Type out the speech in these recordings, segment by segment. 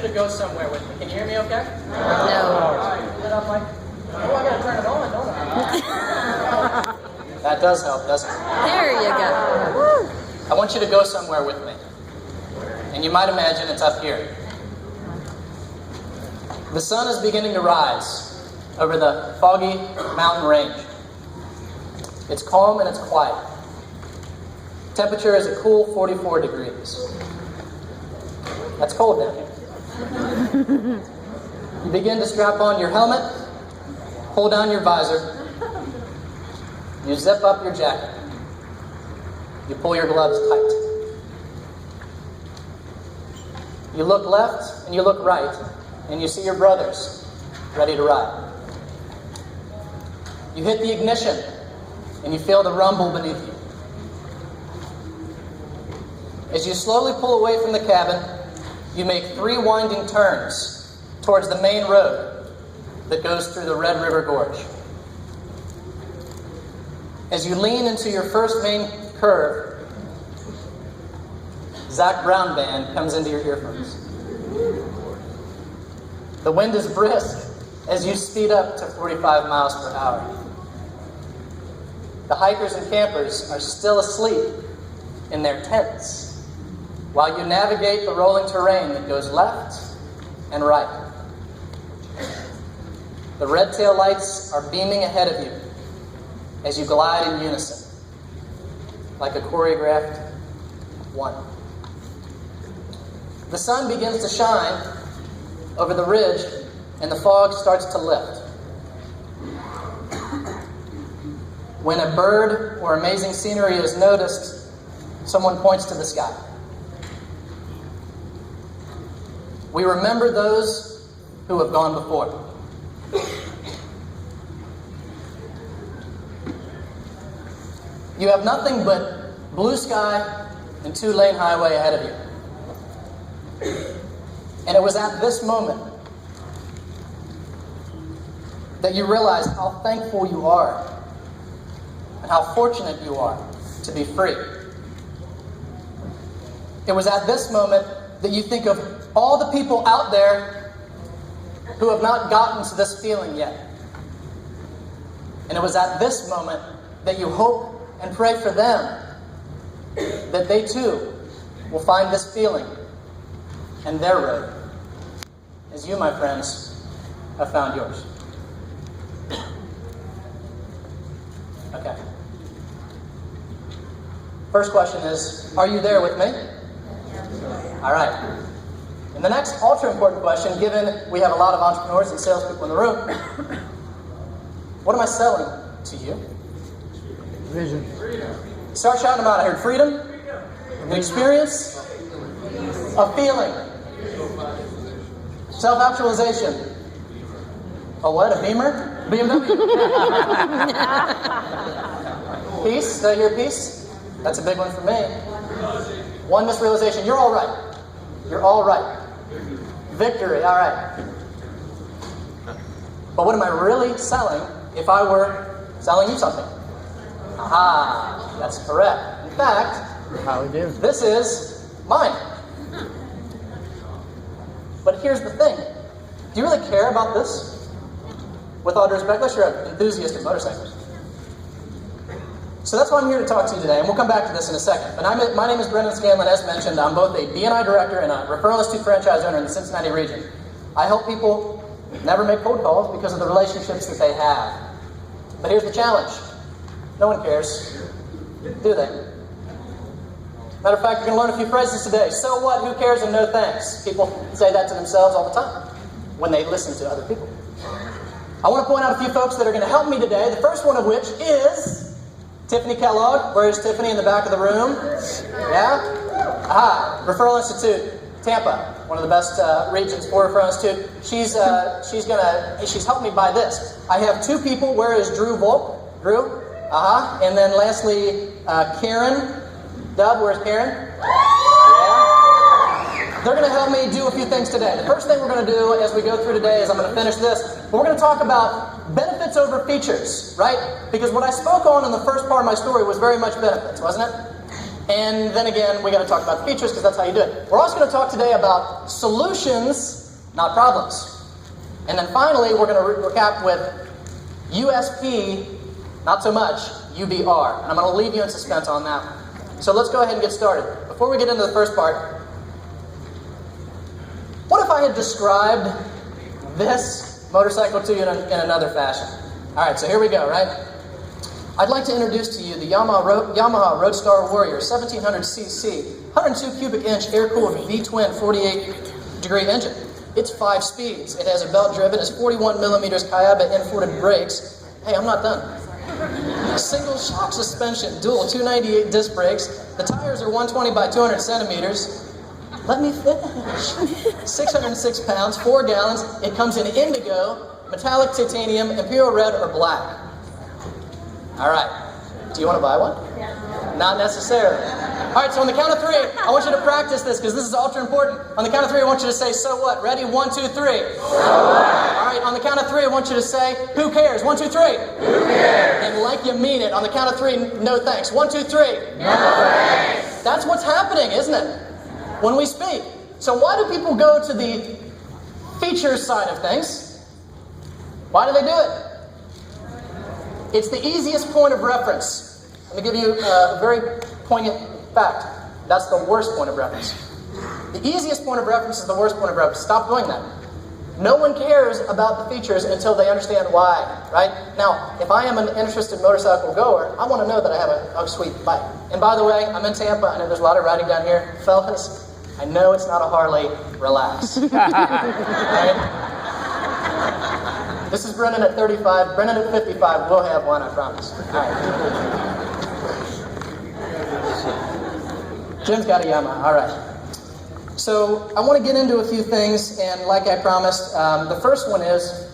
you to go somewhere with me. Can you hear me okay? No. All right, lit up like... Oh, I gotta turn it on, don't I? That does help, doesn't it? There you go. Woo. I want you to go somewhere with me. And you might imagine it's up here. The sun is beginning to rise over the foggy mountain range. It's calm and it's quiet. Temperature is a cool 44 degrees. That's cold down here. You begin to strap on your helmet, pull down your visor, you zip up your jacket, you pull your gloves tight. You look left and you look right, and you see your brothers ready to ride. You hit the ignition, and you feel the rumble beneath you. As you slowly pull away from the cabin, you make 3 winding turns towards the main road that goes through the Red River Gorge. As you lean into your first main curve, Zac Brown Band comes into your earphones. The wind is brisk as you speed up to 45 miles per hour. The hikers and campers are still asleep in their tents while you navigate the rolling terrain that goes left and right. The red tail lights are beaming ahead of you as you glide in unison, like a choreographed one. The sun begins to shine over the ridge, and the fog starts to lift. When a bird or amazing scenery is noticed, someone points to the sky. We remember those who have gone before. You have nothing but blue sky and 2-lane highway ahead of you. And it was at this moment that you realize how thankful you are and how fortunate you are to be free. It was at this moment that you think of all the people out there who have not gotten to this feeling yet. And it was at this moment that you hope and pray for them that they too will find this feeling and their road, as you, my friends, have found yours. Okay. First question is, are you there with me? All right. And the next ultra-important question, given we have a lot of entrepreneurs and salespeople in the room, what am I selling to you? Vision. Start shouting them out. I heard freedom, an experience, a feeling, self-actualization. A what? A Beamer? BMW? Peace? Did I hear peace? That's a big one for me. Oneness realization. You're all right. You're all right. Victory. All right. But what am I really selling if I were selling you something? Aha. That's correct. In fact, How we do? this is mine. But here's the thing. Do you really care about this? With all due respect, unless you're an enthusiast of motorcycles. So that's why I'm here to talk to you today, and we'll come back to this in a second. But my name is Brennan Scanlon. As mentioned, I'm both a B&I director and a referral institute franchise owner in the Cincinnati region. I help people never make cold calls because of the relationships that they have. But here's the challenge. No one cares, do they? Matter of fact, you're going to learn a few phrases today. So what? Who cares? And no thanks. People say that to themselves all the time when they listen to other people. I want to point out a few folks that are going to help me today. The first one of which is Tiffany Kellogg. Where is Tiffany? In the back of the room. Yeah? Aha. Referral Institute, Tampa. One of the best regions for Referral Institute. She's helped me buy this. I have 2 people. Where is Drew Volk? Drew? Aha. And then lastly, Karen. Dub, where's Karen? Yeah. They're going to help me do a few things today. The first thing we're going to do as we go through today is I'm going to finish this. But we're going to talk about benefits over features, right? Because what I spoke on in the first part of my story was very much benefits, wasn't it? And then again, we got to talk about the features because that's how you do it. We're also going to talk today about solutions, not problems. And then finally, we're going to recap with USP, not so much, UBR. And I'm going to leave you in suspense on that one. So let's go ahead and get started. Before we get into the first part, what if I had described this motorcycle to you in another fashion? All right, so here we go, right? I'd like to introduce to you the Yamaha Roadstar Warrior 1700cc, 102 cubic inch air-cooled V-twin 48-degree engine. It's 5 speeds. It has a belt-driven, it's 41 millimeters Kayaba inverted brakes. Hey, I'm not done. Single shock suspension, dual 298 disc brakes. The tires are 120 by 200 centimeters. Let me finish. 606 pounds, 4 gallons. It comes in indigo, metallic titanium, imperial red, or black. All right. Do you want to buy one? Yeah. Not necessarily. All right, so on the count of 3, I want you to practice this because this is ultra important. On the count of 3, I want you to say, so what? Ready? 1, 2, 3. So what? All right, on the count of 3, I want you to say, who cares? 1, 2, 3. Who cares? And like you mean it. On the count of 3, no thanks. 1, 2, 3. No thanks. That's what's happening, isn't it? When we speak. So why do people go to the features side of things? Why do they do it? It's the easiest point of reference. Let me give you a very poignant fact. That's the worst point of reference. The easiest point of reference is the worst point of reference. Stop doing that. No one cares about the features until they understand why, right? Now, if I am an interested motorcycle goer, I want to know that I have a sweet bike. And by the way, I'm in Tampa. I know there's a lot of riding down here. Fellas, I know it's not a Harley. Relax. Right? This is Brennan at 35. Brennan at 55. We'll have one, I promise. All right. Jim's got a Yamaha. All right. So I want to get into a few things, and like I promised, the first one is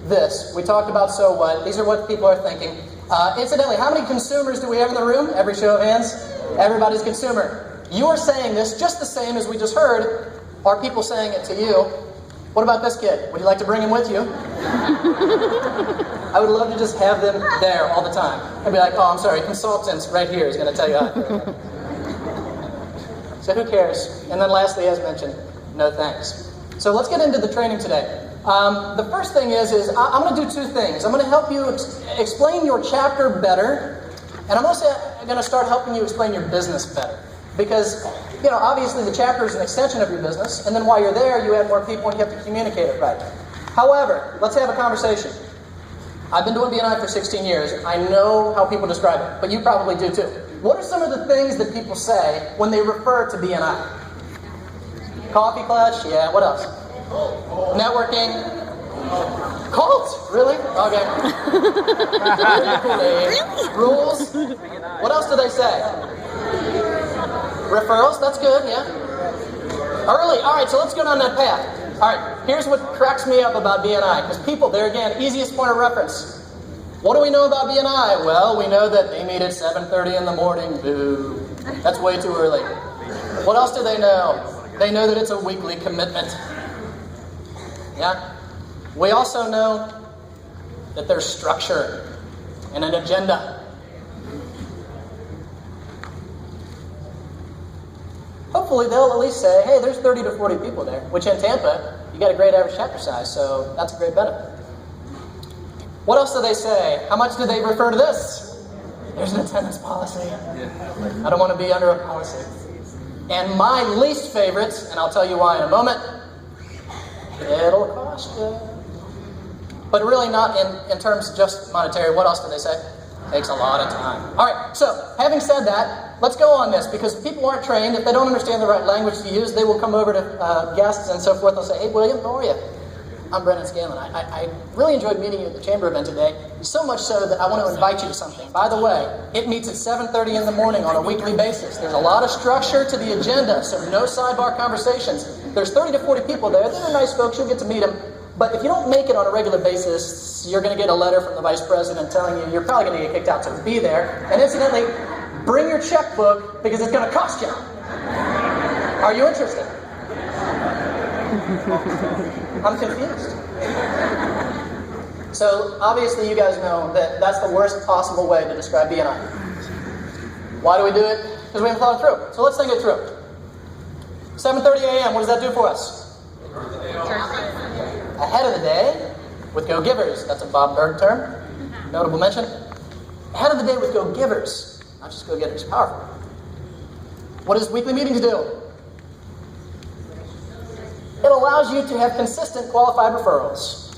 this. We talked about so what. These are what people are thinking. Incidentally, how many consumers do we have in the room? Every show of hands. Everybody's a consumer. You are saying this just the same as we just heard. Are people saying it to you? What about this kid? Would you like to bring him with you? I would love to just have them there all the time. I'd be like, oh, I'm sorry, consultants right here is going to tell you how to do it. So who cares? And then lastly, as mentioned, no thanks. So let's get into the training today. The first thing is I'm going to do 2 things. I'm going to help you explain your chapter better, and I'm also going to start helping you explain your business better. Because, you know, obviously the chapter is an extension of your business, and then while you're there, you add more people and you have to communicate it right. However, let's have a conversation. I've been doing BNI for 16 years. I know how people describe it, but you probably do too. What are some of the things that people say when they refer to BNI? Coffee clutch? Yeah, what else? Networking? Cult? Really? Okay. Rules? What else do they say? Referrals, that's good, yeah. Early, all right, so let's go down that path. All right, here's what cracks me up about BNI, because people, there again, easiest point of reference. What do we know about BNI? Well, we know that they meet at 7:30 in the morning. Boo. That's way too early. What else do they know? They know that it's a weekly commitment. Yeah? We also know that there's structure and an agenda. Hopefully they'll at least say, hey, there's 30 to 40 people there, which in Tampa, you got a great average chapter size, so that's a great benefit. What else do they say? How much do they refer to this? There's an attendance policy. I don't want to be under a policy. And my least favorite, and I'll tell you why in a moment, it'll cost you. But really not in terms of just monetary. What else do they say? Takes a lot of time. All right, so having said that, let's go on this, because people aren't trained. If they don't understand the right language to use, they will come over to guests and so forth. They'll say, hey, William, how are you? I'm Brennan Scanlon. I really enjoyed meeting you at the chamber event today, so much so that I want to invite you to something. By the way, it meets at 7:30 in the morning on a weekly basis. There's a lot of structure to the agenda, so no sidebar conversations. There's 30 to 40 people there. They're nice folks. You'll get to meet them. But if you don't make it on a regular basis, you're going to get a letter from the vice president telling you you're probably going to get kicked out, so be there. And incidentally, bring your checkbook because it's going to cost you. Are you interested? I'm confused. So obviously you guys know that that's the worst possible way to describe BNI. Why do we do it? because we haven't thought it through. So let's think it through. 7:30 a.m., what does that do for us? Ahead of the day with go-givers. That's a Bob Berg term. Notable mention. Ahead of the day with go-givers, not just go-getters. Powerful. What does weekly meetings do? It allows you to have consistent qualified referrals.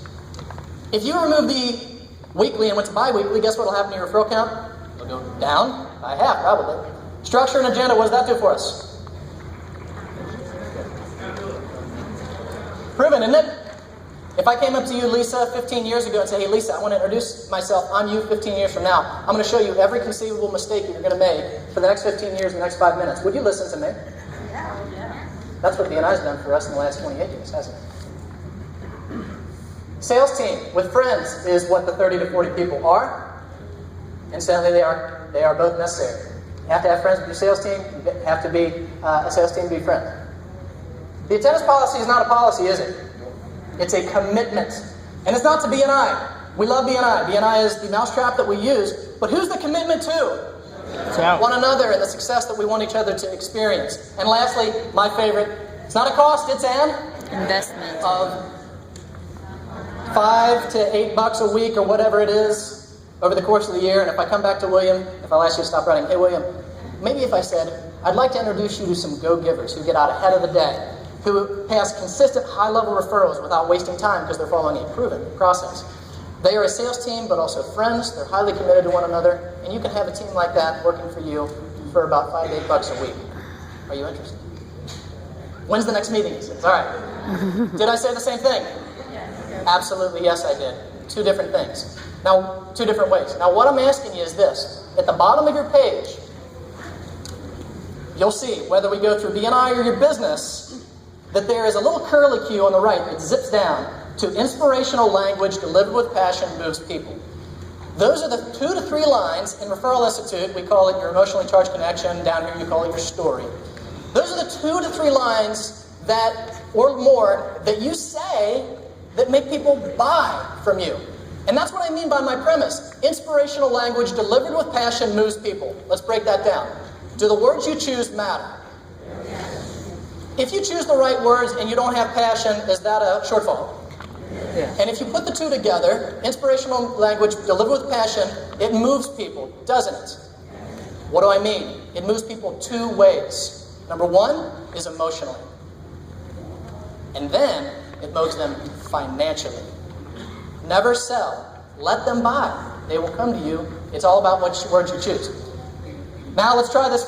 If you remove the weekly and went to bi-weekly, guess what will happen to your referral count? It'll go down by half, probably. Structure and agenda, what does that do for us? Proven, isn't it? If I came up to you, Lisa, 15 years ago and say, hey, Lisa, I want to introduce myself. I'm you 15 years from now. I'm going to show you every conceivable mistake that you're going to make for the next 15 years, the next 5 minutes. Would you listen to me? Yeah. That's what B&I's done for us in the last 28 years, hasn't it? Sales team with friends is what the 30 to 40 people are. Incidentally, they are both necessary. You have to have friends with your sales team. You have to be a sales team to be friends. The attendance policy is not a policy, is it? It's a commitment. And it's not to B&I. We love B&I. B&I is the mousetrap that we use. But who's the commitment to? One another and the success that we want each other to experience. And lastly, my favorite, it's not a cost, it's an investment of $5 to $8 a week or whatever it is over the course of the year. And if I come back to William, if I'll ask you to stop writing, hey William, maybe if I said, I'd like to introduce you to some go-givers who get out ahead of the day, who pass consistent high-level referrals without wasting time because they're following a proven process. They are a sales team, but also friends. They're highly committed to one another, and you can have a team like that working for you for about $5 to $8 a week. Are you interested? When's the next meeting? He says, all right. Did I say the same thing? Absolutely, yes, I did. Two different things. Now, two different ways. Now, what I'm asking you is this. At the bottom of your page, you'll see, whether we go through B&I or your business, that there is a little curlicue on the right that zips down to inspirational language delivered with passion moves people. Those are the 2 to 3 lines in Referral Institute. We call it your emotionally charged connection. Down here, you call it your story. Those are the 2 to 3 lines that, or more, that you say that make people buy from you. And that's what I mean by my premise. Inspirational language delivered with passion moves people. Let's break that down. Do the words you choose matter? If you choose the right words and you don't have passion, is that a shortfall? Yeah. And if you put the two together, inspirational language delivered with passion, it moves people, doesn't it? What do I mean? It moves people 2 ways. Number 1 is emotionally. And then it moves them financially. Never sell. Let them buy. They will come to you. It's all about which words you choose. Now let's try this.